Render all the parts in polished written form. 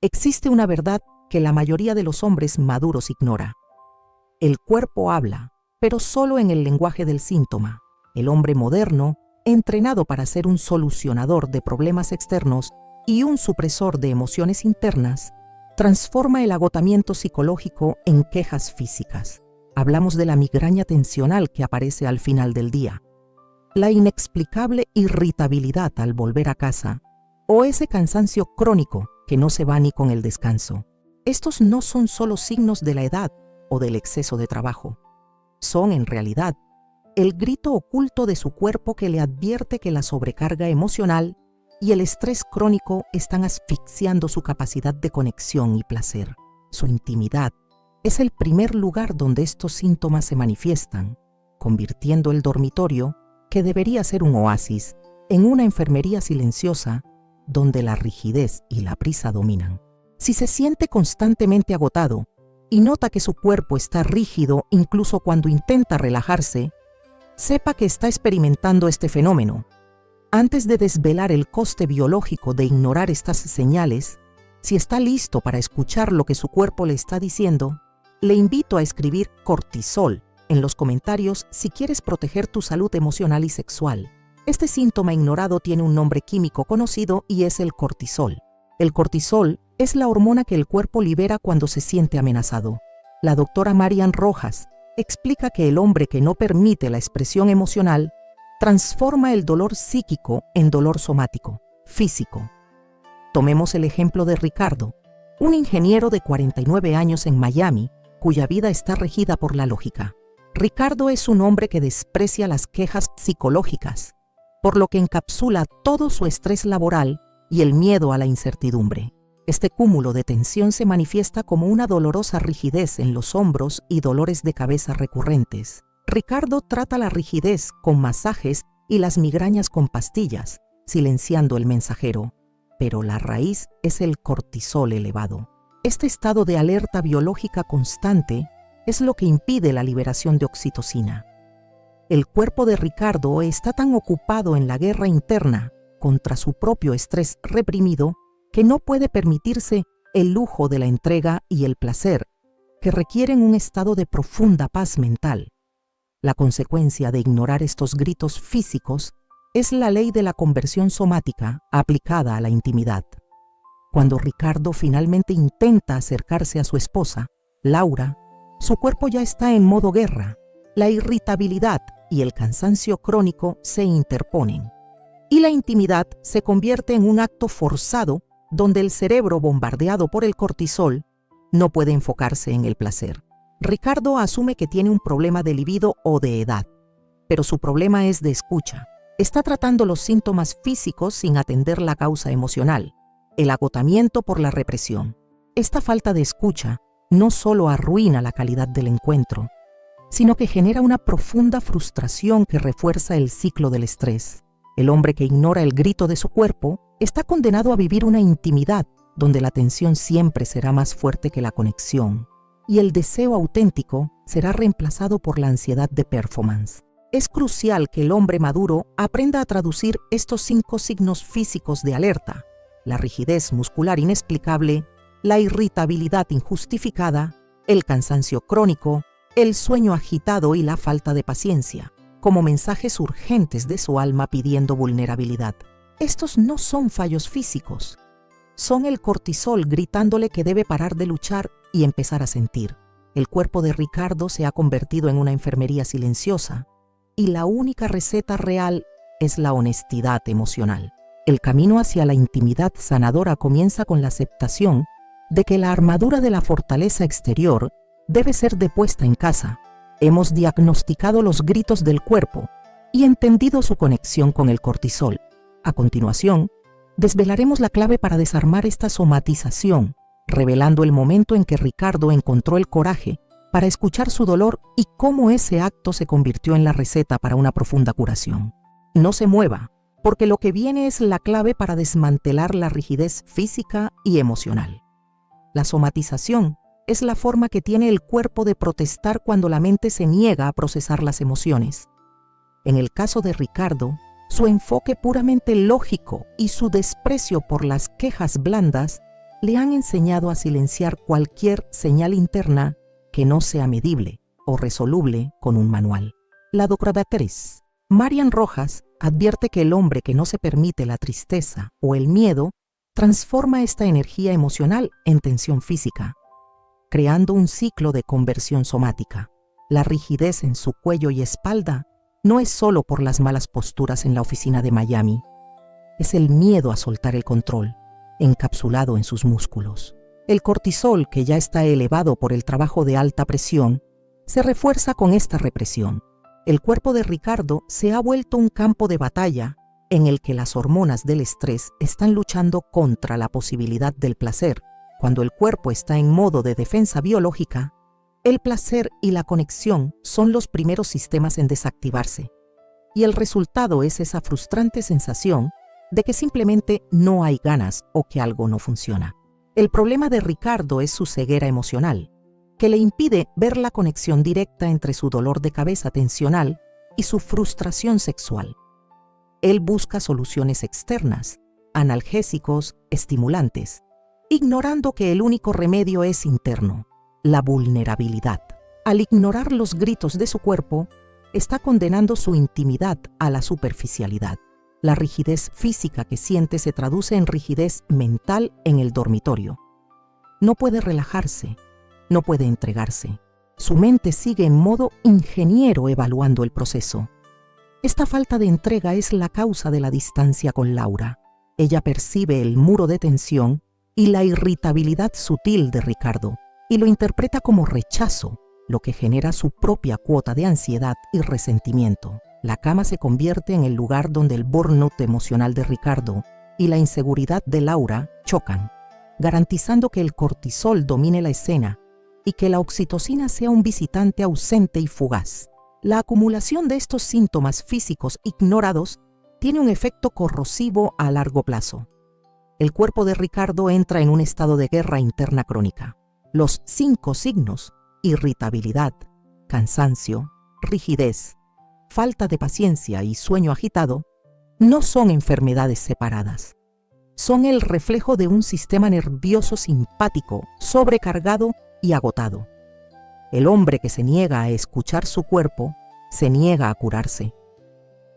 Existe una verdad que la mayoría de los hombres maduros ignora. El cuerpo habla, pero solo en el lenguaje del síntoma. El hombre moderno, entrenado para ser un solucionador de problemas externos y un supresor de emociones internas, transforma el agotamiento psicológico en quejas físicas. Hablamos de la migraña tensional que aparece al final del día, la inexplicable irritabilidad al volver a casa o ese cansancio crónico que no se va ni con el descanso. Estos no son solo signos de la edad o del exceso de trabajo. Son, en realidad, el grito oculto de su cuerpo que le advierte que la sobrecarga emocional y el estrés crónico están asfixiando su capacidad de conexión y placer. Su intimidad es el primer lugar donde estos síntomas se manifiestan, convirtiendo el dormitorio, que debería ser un oasis, en una enfermería silenciosa donde la rigidez y la prisa dominan. Si se siente constantemente agotado y nota que su cuerpo está rígido incluso cuando intenta relajarse, sepa que está experimentando este fenómeno. Antes de desvelar el coste biológico de ignorar estas señales, si está listo para escuchar lo que su cuerpo le está diciendo, le invito a escribir cortisol en los comentarios si quieres proteger tu salud emocional y sexual. Este síntoma ignorado tiene un nombre químico conocido y es el cortisol. El cortisol es la hormona que el cuerpo libera cuando se siente amenazado. La doctora Marian Rojas explica que el hombre que no permite la expresión emocional transforma el dolor psíquico en dolor somático, físico. Tomemos el ejemplo de Ricardo, un ingeniero de 49 años en Miami, cuya vida está regida por la lógica. Ricardo es un hombre que desprecia las quejas psicológicas, por lo que encapsula todo su estrés laboral y el miedo a la incertidumbre. Este cúmulo de tensión se manifiesta como una dolorosa rigidez en los hombros y dolores de cabeza recurrentes. Ricardo trata la rigidez con masajes y las migrañas con pastillas, silenciando el mensajero. Pero la raíz es el cortisol elevado. Este estado de alerta biológica constante es lo que impide la liberación de oxitocina. El cuerpo de Ricardo está tan ocupado en la guerra interna contra su propio estrés reprimido que no puede permitirse el lujo de la entrega y el placer, que requieren un estado de profunda paz mental. La consecuencia de ignorar estos gritos físicos es la ley de la conversión somática aplicada a la intimidad. Cuando Ricardo finalmente intenta acercarse a su esposa, Laura, su cuerpo ya está en modo guerra. La irritabilidad y el cansancio crónico se interponen, y la intimidad se convierte en un acto forzado donde el cerebro, bombardeado por el cortisol, no puede enfocarse en el placer. Ricardo asume que tiene un problema de libido o de edad, pero su problema es de escucha. Está tratando los síntomas físicos sin atender la causa emocional, el agotamiento por la represión. Esta falta de escucha no solo arruina la calidad del encuentro, sino que genera una profunda frustración que refuerza el ciclo del estrés. El hombre que ignora el grito de su cuerpo está condenado a vivir una intimidad donde la tensión siempre será más fuerte que la conexión, y el deseo auténtico será reemplazado por la ansiedad de performance. Es crucial que el hombre maduro aprenda a traducir estos 5 signos físicos de alerta: la rigidez muscular inexplicable, la irritabilidad injustificada, el cansancio crónico, el sueño agitado y la falta de paciencia, como mensajes urgentes de su alma pidiendo vulnerabilidad. Estos no son fallos físicos, son el cortisol gritándole que debe parar de luchar y empezar a sentir. El cuerpo de Ricardo se ha convertido en una enfermería silenciosa, y la única receta real es la honestidad emocional. El camino hacia la intimidad sanadora comienza con la aceptación de que la armadura de la fortaleza exterior debe ser depuesta en casa. Hemos diagnosticado los gritos del cuerpo y entendido su conexión con el cortisol. A continuación, desvelaremos la clave para desarmar esta somatización, revelando el momento en que Ricardo encontró el coraje para escuchar su dolor y cómo ese acto se convirtió en la receta para una profunda curación. No se mueva, porque lo que viene es la clave para desmantelar la rigidez física y emocional. La somatización es la forma que tiene el cuerpo de protestar cuando la mente se niega a procesar las emociones. En el caso de Ricardo, su enfoque puramente lógico y su desprecio por las quejas blandas le han enseñado a silenciar cualquier señal interna que no sea medible o resoluble con un manual. La doctora 3. Marian Rojas advierte que el hombre que no se permite la tristeza o el miedo transforma esta energía emocional en tensión física, creando un ciclo de conversión somática. La rigidez en su cuello y espalda no es solo por las malas posturas en la oficina de Miami, es el miedo a soltar el control, encapsulado en sus músculos. El cortisol, que ya está elevado por el trabajo de alta presión, se refuerza con esta represión. El cuerpo de Ricardo se ha vuelto un campo de batalla en el que las hormonas del estrés están luchando contra la posibilidad del placer. Cuando el cuerpo está en modo de defensa biológica, el placer y la conexión son los primeros sistemas en desactivarse. Y el resultado es esa frustrante sensación de que simplemente no hay ganas o que algo no funciona. El problema de Ricardo es su ceguera emocional, que le impide ver la conexión directa entre su dolor de cabeza tensional y su frustración sexual. Él busca soluciones externas, analgésicos, estimulantes, ignorando que el único remedio es interno, la vulnerabilidad. Al ignorar los gritos de su cuerpo, está condenando su intimidad a la superficialidad. La rigidez física que siente se traduce en rigidez mental en el dormitorio. No puede relajarse, no puede entregarse. Su mente sigue en modo ingeniero evaluando el proceso. Esta falta de entrega es la causa de la distancia con Laura. Ella percibe el muro de tensión y la irritabilidad sutil de Ricardo y lo interpreta como rechazo, lo que genera su propia cuota de ansiedad y resentimiento. La cama se convierte en el lugar donde el burnout emocional de Ricardo y la inseguridad de Laura chocan, garantizando que el cortisol domine la escena y que la oxitocina sea un visitante ausente y fugaz. La acumulación de estos síntomas físicos ignorados tiene un efecto corrosivo a largo plazo. El cuerpo de Ricardo entra en un estado de guerra interna crónica. Los 5 signos: irritabilidad, cansancio, rigidez, falta de paciencia y sueño agitado, no son enfermedades separadas. Son el reflejo de un sistema nervioso simpático, sobrecargado y agotado. El hombre que se niega a escuchar su cuerpo, se niega a curarse.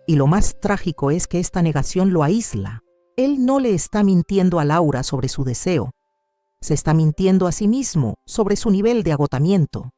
Y lo más trágico es que esta negación lo aísla. Él no le está mintiendo a Laura sobre su deseo. Se está mintiendo a sí mismo sobre su nivel de agotamiento.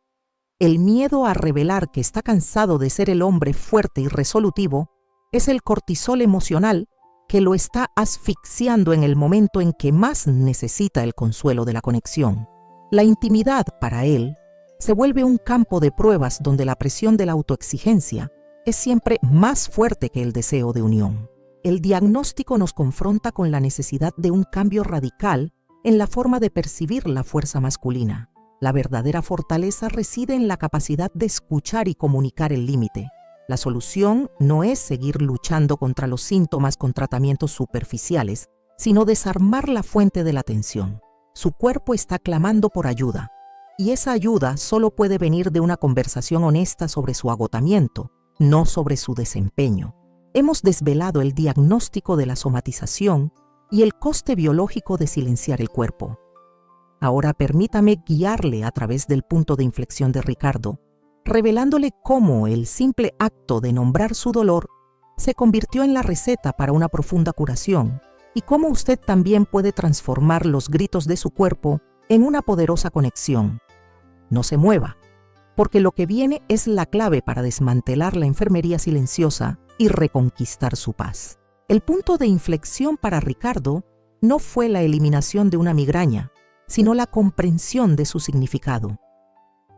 El miedo a revelar que está cansado de ser el hombre fuerte y resolutivo es el cortisol emocional que lo está asfixiando en el momento en que más necesita el consuelo de la conexión. La intimidad, para él, se vuelve un campo de pruebas donde la presión de la autoexigencia es siempre más fuerte que el deseo de unión. El diagnóstico nos confronta con la necesidad de un cambio radical en la forma de percibir la fuerza masculina. La verdadera fortaleza reside en la capacidad de escuchar y comunicar el límite. La solución no es seguir luchando contra los síntomas con tratamientos superficiales, sino desarmar la fuente de la tensión. Su cuerpo está clamando por ayuda, y esa ayuda solo puede venir de una conversación honesta sobre su agotamiento, no sobre su desempeño. Hemos desvelado el diagnóstico de la somatización y el coste biológico de silenciar el cuerpo. Ahora permítame guiarle a través del punto de inflexión de Ricardo, revelándole cómo el simple acto de nombrar su dolor se convirtió en la receta para una profunda curación y cómo usted también puede transformar los gritos de su cuerpo en una poderosa conexión. No se mueva, porque lo que viene es la clave para desmantelar la enfermería silenciosa y reconquistar su paz. El punto de inflexión para Ricardo no fue la eliminación de una migraña, sino la comprensión de su significado.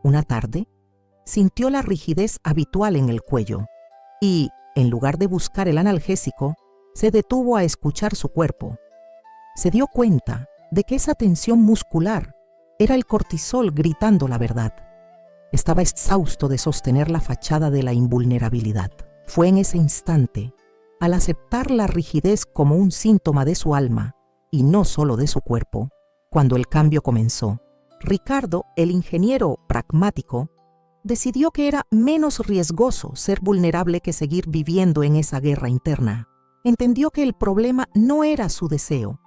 Una tarde, sintió la rigidez habitual en el cuello y, en lugar de buscar el analgésico, se detuvo a escuchar su cuerpo. Se dio cuenta de que esa tensión muscular era el cortisol gritando la verdad. Estaba exhausto de sostener la fachada de la invulnerabilidad. Fue en ese instante, al aceptar la rigidez como un síntoma de su alma y no solo de su cuerpo, cuando el cambio comenzó. Ricardo, el ingeniero pragmático, decidió que era menos riesgoso ser vulnerable que seguir viviendo en esa guerra interna. Entendió que el problema no era su deseo,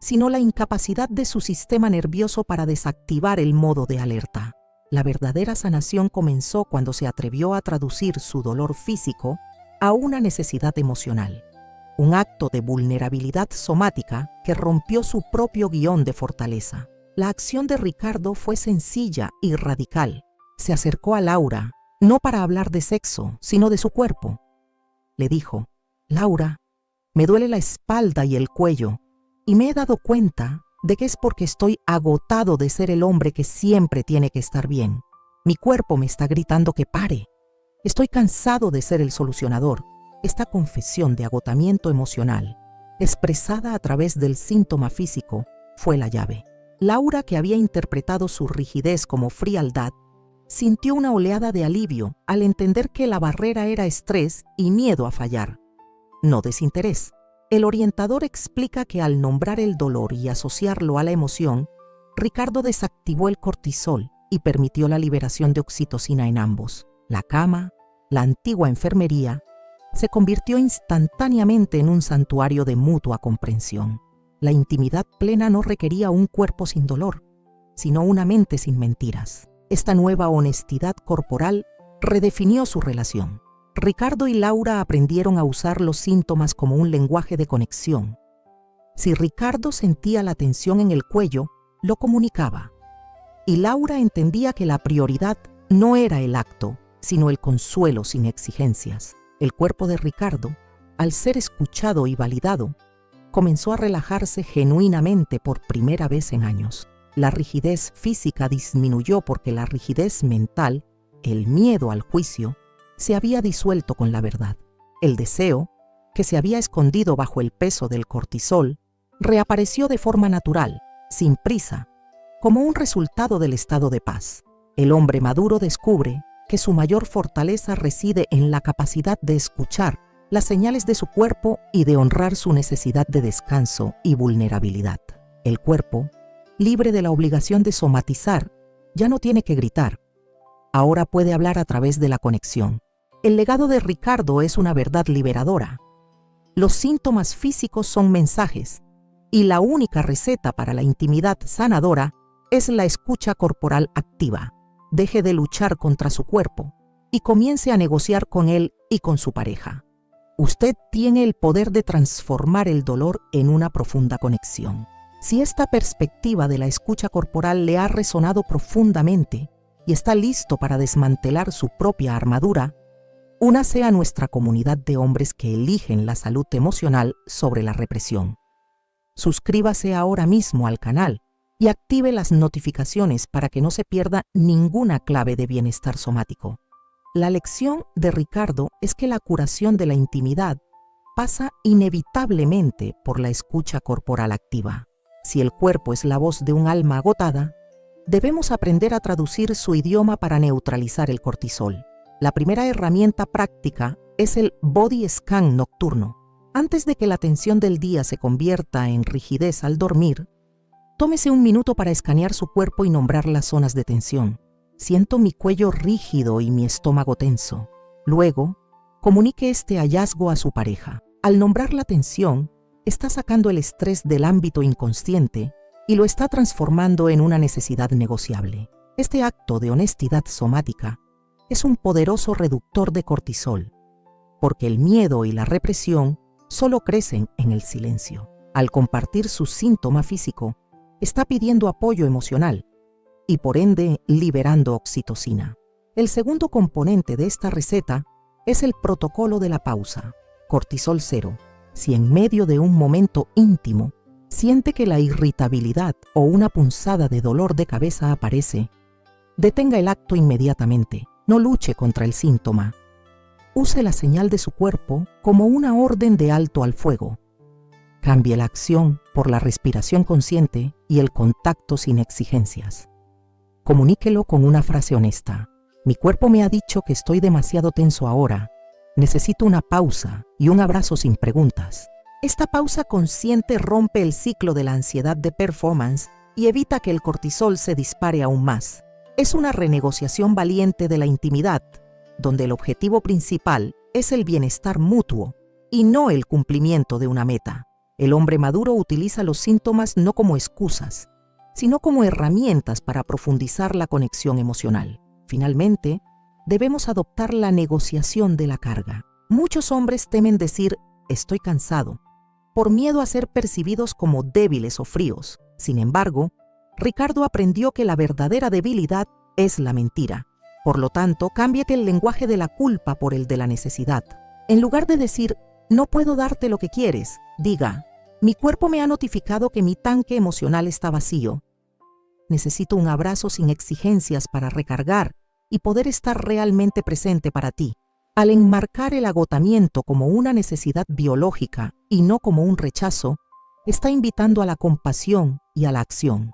sino la incapacidad de su sistema nervioso para desactivar el modo de alerta. La verdadera sanación comenzó cuando se atrevió a traducir su dolor físico a una necesidad emocional, un acto de vulnerabilidad somática que rompió su propio guión de fortaleza. La acción de Ricardo fue sencilla y radical. Se acercó a Laura, no para hablar de sexo, sino de su cuerpo. Le dijo: «Laura, me duele la espalda y el cuello, y me he dado cuenta de que es porque estoy agotado de ser el hombre que siempre tiene que estar bien. Mi cuerpo me está gritando que pare. Estoy cansado de ser el solucionador». Esta confesión de agotamiento emocional, expresada a través del síntoma físico, fue la llave. Laura, que había interpretado su rigidez como frialdad, sintió una oleada de alivio al entender que la barrera era estrés y miedo a fallar, no desinterés. El orientador explica que al nombrar el dolor y asociarlo a la emoción, Ricardo desactivó el cortisol y permitió la liberación de oxitocina en ambos. La cama, la antigua enfermería, se convirtió instantáneamente en un santuario de mutua comprensión. La intimidad plena no requería un cuerpo sin dolor, sino una mente sin mentiras. Esta nueva honestidad corporal redefinió su relación. Ricardo y Laura aprendieron a usar los síntomas como un lenguaje de conexión. Si Ricardo sentía la tensión en el cuello, lo comunicaba. Y Laura entendía que la prioridad no era el acto, sino el consuelo sin exigencias. El cuerpo de Ricardo, al ser escuchado y validado, comenzó a relajarse genuinamente por primera vez en años. La rigidez física disminuyó porque la rigidez mental, el miedo al juicio, se había disuelto con la verdad. El deseo, que se había escondido bajo el peso del cortisol, reapareció de forma natural, sin prisa, como un resultado del estado de paz. El hombre maduro descubre que su mayor fortaleza reside en la capacidad de escuchar las señales de su cuerpo y de honrar su necesidad de descanso y vulnerabilidad. El cuerpo, libre de la obligación de somatizar, ya no tiene que gritar. Ahora puede hablar a través de la conexión. El legado de Ricardo es una verdad liberadora. Los síntomas físicos son mensajes, y la única receta para la intimidad sanadora es la escucha corporal activa. Deje de luchar contra su cuerpo y comience a negociar con él y con su pareja. Usted tiene el poder de transformar el dolor en una profunda conexión. Si esta perspectiva de la escucha corporal le ha resonado profundamente y está listo para desmantelar su propia armadura, únase a nuestra comunidad de hombres que eligen la salud emocional sobre la represión. Suscríbase ahora mismo al canal y active las notificaciones para que no se pierda ninguna clave de bienestar somático. La lección de Ricardo es que la curación de la intimidad pasa inevitablemente por la escucha corporal activa. Si el cuerpo es la voz de un alma agotada, debemos aprender a traducir su idioma para neutralizar el cortisol. La primera herramienta práctica es el body scan nocturno. Antes de que la tensión del día se convierta en rigidez al dormir, tómese un minuto para escanear su cuerpo y nombrar las zonas de tensión. Siento mi cuello rígido y mi estómago tenso. Luego, comunique este hallazgo a su pareja. Al nombrar la tensión, está sacando el estrés del ámbito inconsciente y lo está transformando en una necesidad negociable. Este acto de honestidad somática es un poderoso reductor de cortisol, porque el miedo y la represión solo crecen en el silencio. Al compartir su síntoma físico, está pidiendo apoyo emocional y por ende liberando oxitocina. El segundo componente de esta receta es el protocolo de la pausa. Cortisol cero. Si en medio de un momento íntimo siente que la irritabilidad o una punzada de dolor de cabeza aparece, detenga el acto inmediatamente. No luche contra el síntoma. Use la señal de su cuerpo como una orden de alto al fuego. Cambie la acción por la respiración consciente y el contacto sin exigencias. Comuníquelo con una frase honesta. Mi cuerpo me ha dicho que estoy demasiado tenso ahora. Necesito una pausa y un abrazo sin preguntas. Esta pausa consciente rompe el ciclo de la ansiedad de performance y evita que el cortisol se dispare aún más. Es una renegociación valiente de la intimidad, donde el objetivo principal es el bienestar mutuo y no el cumplimiento de una meta. El hombre maduro utiliza los síntomas no como excusas, sino como herramientas para profundizar la conexión emocional. Finalmente, debemos adoptar la negociación de la carga. Muchos hombres temen decir «estoy cansado», por miedo a ser percibidos como débiles o fríos. Sin embargo, Ricardo aprendió que la verdadera debilidad es la mentira. Por lo tanto, cámbiate el lenguaje de la culpa por el de la necesidad. En lugar de decir «no puedo darte lo que quieres», diga «mi cuerpo me ha notificado que mi tanque emocional está vacío. Necesito un abrazo sin exigencias para recargar y poder estar realmente presente para ti». Al enmarcar el agotamiento como una necesidad biológica y no como un rechazo, está invitando a la compasión y a la acción.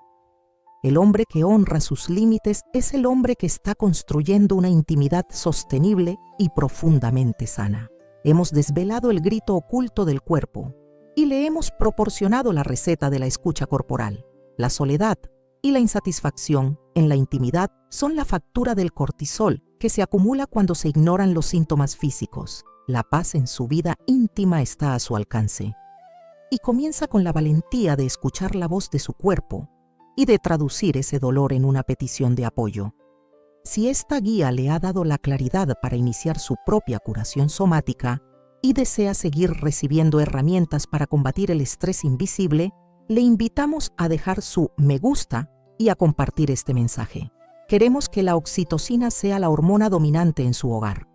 El hombre que honra sus límites es el hombre que está construyendo una intimidad sostenible y profundamente sana. Hemos desvelado el grito oculto del cuerpo y le hemos proporcionado la receta de la escucha corporal. La soledad y la insatisfacción en la intimidad son la factura del cortisol que se acumula cuando se ignoran los síntomas físicos. La paz en su vida íntima está a su alcance. Y comienza con la valentía de escuchar la voz de su cuerpo y de traducir ese dolor en una petición de apoyo. Si esta guía le ha dado la claridad para iniciar su propia curación somática y desea seguir recibiendo herramientas para combatir el estrés invisible, le invitamos a dejar su me gusta y a compartir este mensaje. Queremos que la oxitocina sea la hormona dominante en su hogar.